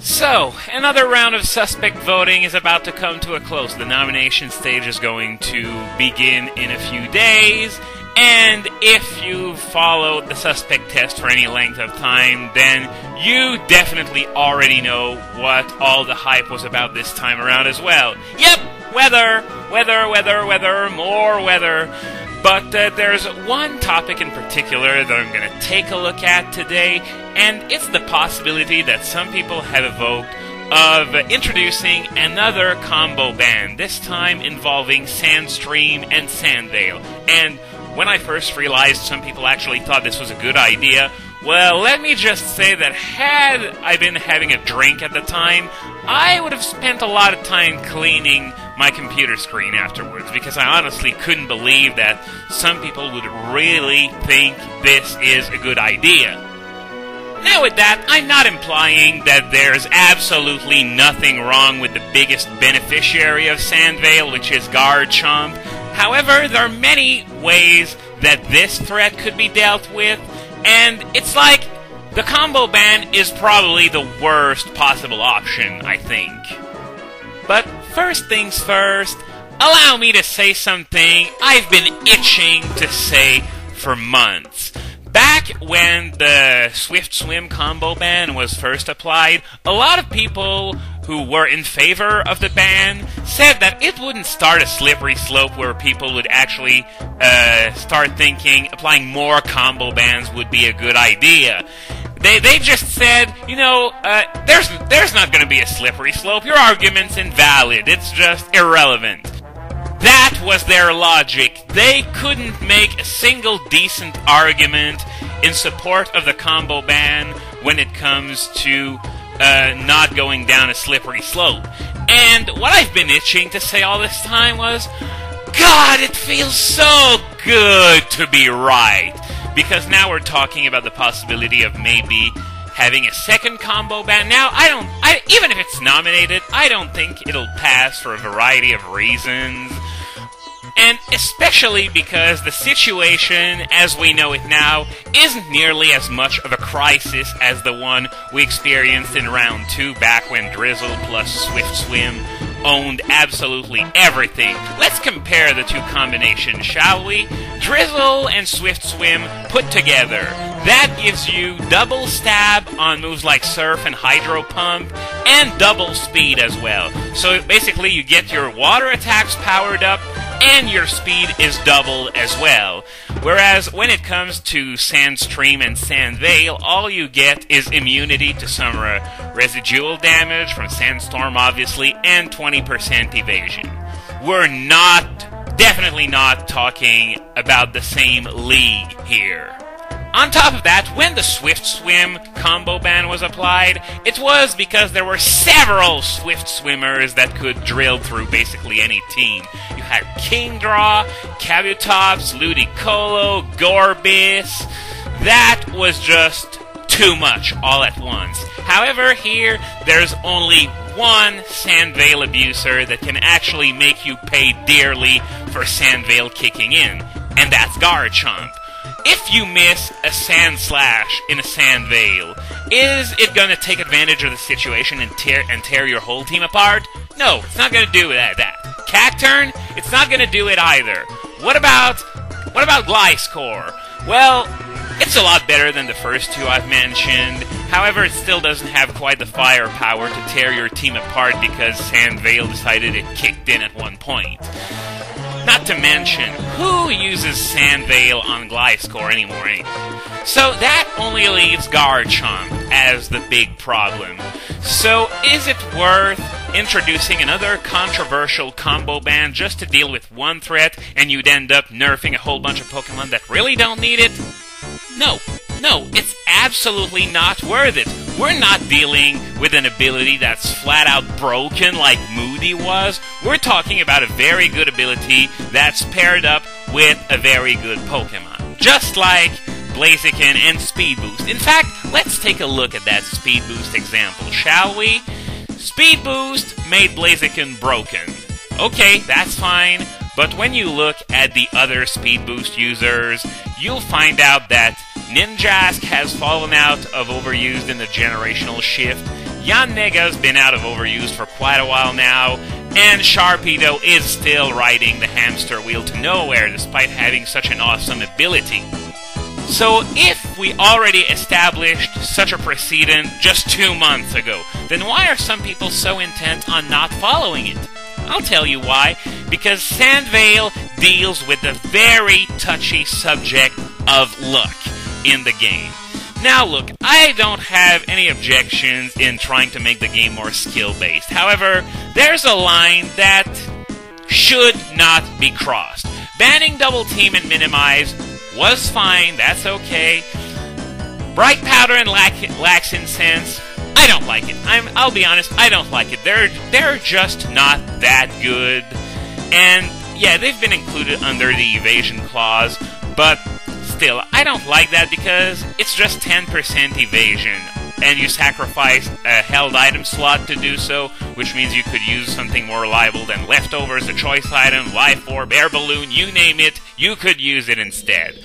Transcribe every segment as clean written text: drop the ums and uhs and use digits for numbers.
So, another round of suspect voting is about to come to a close. The nomination stage is going to begin in a few days, and if you've followed the suspect test for any length of time, then you definitely already know what all the hype was about this time around as well. Yep, weather, more weather. But there's one topic in particular that I'm going to take a look at today, and it's the possibility that some people have evoked of introducing another combo ban, this time involving Sandstream and Sand Veil. And when I first realized some people actually thought this was a good idea, well, let me just say that had I been having a drink at the time, I would have spent a lot of time cleaning my computer screen afterwards, because I honestly couldn't believe that some people would really think this is a good idea. Now with that, I'm not implying that there's absolutely nothing wrong with the biggest beneficiary of Sand Veil, which is Garchomp. However, there are many ways that this threat could be dealt with, and it's like the combo ban is probably the worst possible option, I think. But first things first, allow me to say something I've been itching to say for months. Back when the Swift Swim combo ban was first applied, a lot of people who were in favor of the ban said that it wouldn't start a slippery slope where people would actually start thinking applying more combo bans would be a good idea. They just said, you know, there's not going to be a slippery slope. Your argument's invalid. It's just irrelevant. That was their logic. They couldn't make a single decent argument in support of the combo ban when it comes to not going down a slippery slope. And what I've been itching to say all this time was, God, it feels so good to be right. Because now we're talking about the possibility of maybe having a second combo ban. Now, even if it's nominated, I don't think it'll pass for a variety of reasons. And especially because the situation, as we know it now, isn't nearly as much of a crisis as the one we experienced in round 2 back when Drizzle plus Swift Swim owned absolutely everything. Let's compare the two combinations, shall we? Drizzle and Swift Swim put together. That gives you double stab on moves like Surf and Hydro Pump, and double speed as well. So basically you get your water attacks powered up, and your speed is double as well. Whereas when it comes to Sandstream and Sand Veil, all you get is immunity to some residual damage from Sandstorm, obviously, and 20% evasion. We're definitely not talking about the same league here. On top of that, when the Swift Swim combo ban was applied, it was because there were several Swift Swimmers that could drill through basically any team. You had Kingdraw, Kabutops, Ludicolo, Gorbis. That was just too much all at once. However, here, there's only one Sand Veil abuser that can actually make you pay dearly for Sand Veil kicking in, and that's Garchomp. If you miss a Sand Slash in a Sand Veil, is it going to take advantage of the situation and tear your whole team apart? No, it's not going to do that. Cacturn, it's not going to do it either. What about Gliscor? Well, it's a lot better than the first two I've mentioned. However, it still doesn't have quite the firepower to tear your team apart because Sand Veil decided it kicked in at one point. Not to mention, who uses Sand Veil on Gliscor anymore? So that only leaves Garchomp as the big problem. So is it worth introducing another controversial combo ban just to deal with one threat and you'd end up nerfing a whole bunch of Pokemon that really don't need it? No, it's absolutely not worth it. We're not dealing with an ability that's flat out broken like Moody was. We're talking about a very good ability that's paired up with a very good Pokemon. Just like Blaziken and Speed Boost. In fact, let's take a look at that Speed Boost example, shall we? Speed Boost made Blaziken broken. Okay, that's fine. But when you look at the other Speed Boost users, you'll find out that Ninjask has fallen out of overused in the generational shift. Yanmega's been out of overuse for quite a while now, and Sharpedo is still riding the hamster wheel to nowhere despite having such an awesome ability. So if we already established such a precedent just 2 months ago, then why are some people so intent on not following it? I'll tell you why. Because Sand Veil deals with the very touchy subject of luck in the game. Now look, I don't have any objections in trying to make the game more skill-based. However, there's a line that should not be crossed. Banning Double Team and Minimize was fine, that's okay. Bright Powder and Lax Incense, I don't like it. I'll be honest, I don't like it. They're just not that good. And yeah, they've been included under the evasion clause, but still, I don't like that because it's just 10% evasion, and you sacrifice a held item slot to do so, which means you could use something more reliable than Leftovers, a choice item, Life Orb, Air Balloon, you name it, you could use it instead.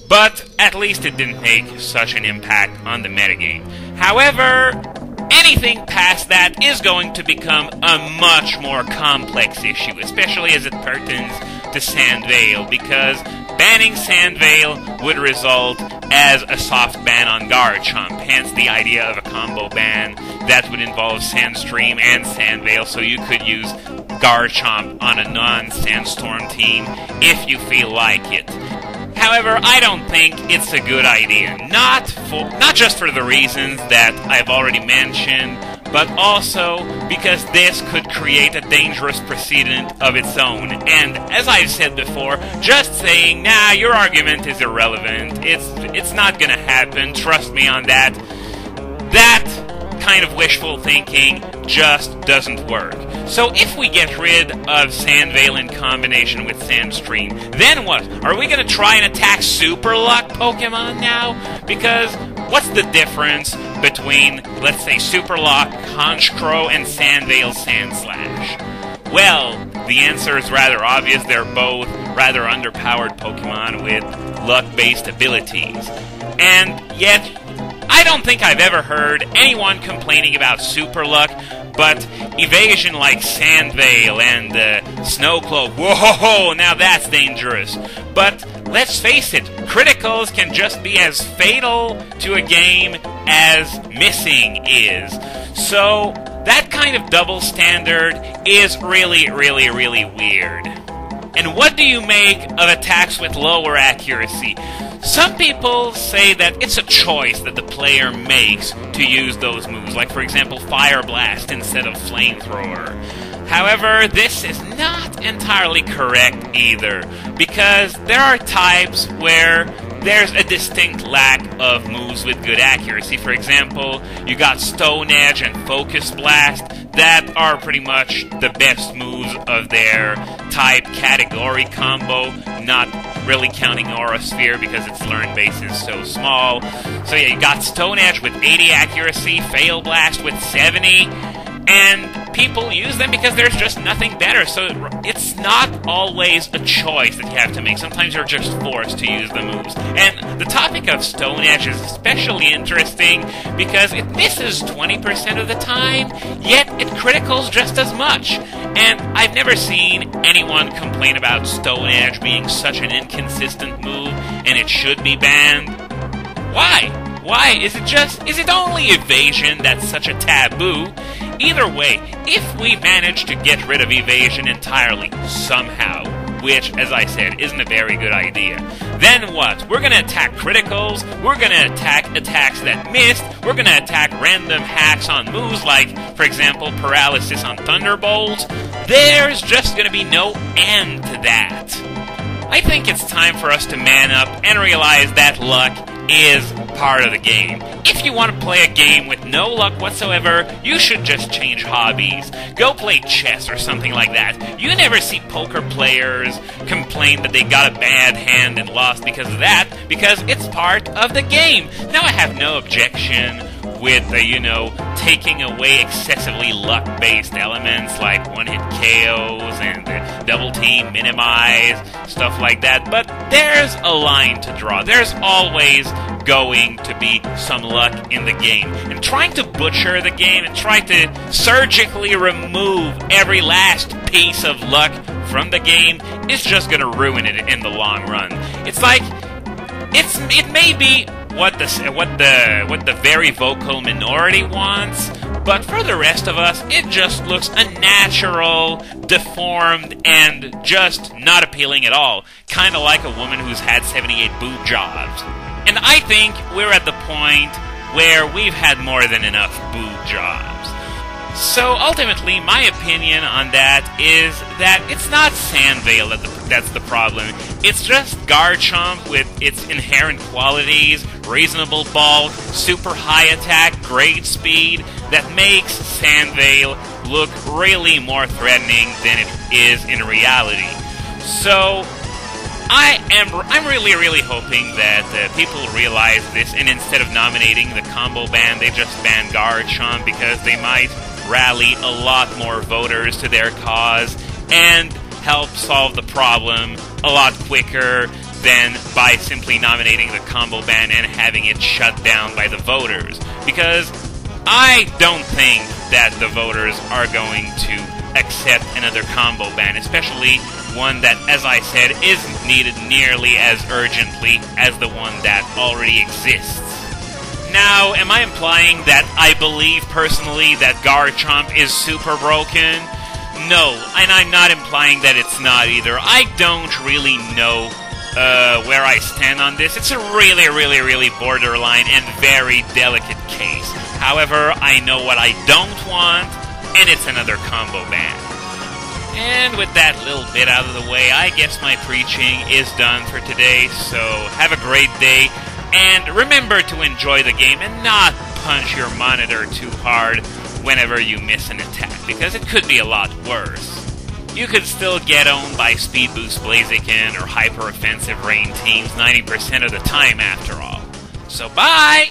But at least it didn't make such an impact on the metagame. However, anything past that is going to become a much more complex issue, especially as it pertains to Sand Veil, because banning Sand Veil would result as a soft ban on Garchomp, hence the idea of a combo ban that would involve Sandstream and Sand Veil, so you could use Garchomp on a non-Sandstorm team if you feel like it. However, I don't think it's a good idea, not just for the reasons that I've already mentioned, but also because this could create a dangerous precedent of its own. And as I've said before, just saying, nah, your argument is irrelevant, it's not gonna happen, trust me on that, that kind of wishful thinking just doesn't work. So if we get rid of Sand Veil in combination with Sandstream, then what? Are we going to try and attack Super Luck Pokemon now? Because what's the difference between, let's say, Super Luck, Honchkrow, and Sand Veil Sandslash? Well, the answer is rather obvious. They're both rather underpowered Pokemon with luck-based abilities. And yet, I don't think I've ever heard anyone complaining about Super Luck, but evasion like Sand Veil and Snow Cloak, whoa, now that's dangerous. But let's face it, criticals can just be as fatal to a game as missing is. So that kind of double standard is really, really, really weird. And what do you make of attacks with lower accuracy? Some people say that it's a choice that the player makes to use those moves, like for example Fire Blast instead of Flamethrower. However, this is not entirely correct either, because there are types where there's a distinct lack of moves with good accuracy. For example, you got Stone Edge and Focus Blast that are pretty much the best moves of their type category combo, not really counting Aura Sphere because its learn base is so small. So yeah, you got Stone Edge with 80 accuracy, Fail Blast with 70, and people use them because there's just nothing better. So it's not always a choice that you have to make. Sometimes you're just forced to use the moves. And the topic of Stone Edge is especially interesting because it misses 20% of the time, yet it criticals just as much. And I've never seen anyone complain about Stone Edge being such an inconsistent move and it should be banned. Why? Why? Is it only evasion that's such a taboo? Either way, if we manage to get rid of evasion entirely, somehow, which, as I said, isn't a very good idea, then what? We're gonna attack criticals, we're gonna attack attacks that missed, we're gonna attack random hacks on moves like, for example, Paralysis on Thunderbolt. There's just gonna be no end to that. I think it's time for us to man up and realize that luck is part of the game. If you want to play a game with no luck whatsoever, you should just change hobbies. Go play chess or something like that. You never see poker players complain that they got a bad hand and lost because of that, because it's part of the game. Now, I have no objection with, taking away excessively luck-based elements like one-hit KOs and double team, minimize, stuff like that, but there's a line to draw. There's always going to be some luck in the game. And trying to butcher the game and try to surgically remove every last piece of luck from the game is just going to ruin it in the long run. It's like, it may be what the very vocal minority wants, but for the rest of us, it just looks unnatural, deformed, and just not appealing at all. Kind of like a woman who's had 78 boob jobs. And I think we're at the point where we've had more than enough boob jobs. So ultimately, my opinion on that is that it's not Sand Veil that's the problem. It's just Garchomp with its inherent qualities, reasonable bulk, super high attack, great speed, that makes Sand Veil look really more threatening than it is in reality. So I'm really hoping that people realize this, and instead of nominating the combo ban, they just ban Garchomp, because they might rally a lot more voters to their cause and help solve the problem a lot quicker than by simply nominating the combo ban and having it shut down by the voters. Because I don't think that the voters are going to accept another combo ban, especially one that, as I said, isn't needed nearly as urgently as the one that already exists. Now, am I implying that I believe personally that Garchomp is super broken? No, and I'm not implying that it's not either. I don't really know where I stand on this. It's a really borderline and very delicate case. However, I know what I don't want, and it's another combo ban. And with that little bit out of the way, I guess my preaching is done for today, so have a great day. And remember to enjoy the game and not punch your monitor too hard whenever you miss an attack, because it could be a lot worse. You could still get owned by Speed Boost Blaziken or hyper offensive rain teams 90% of the time after all. So bye!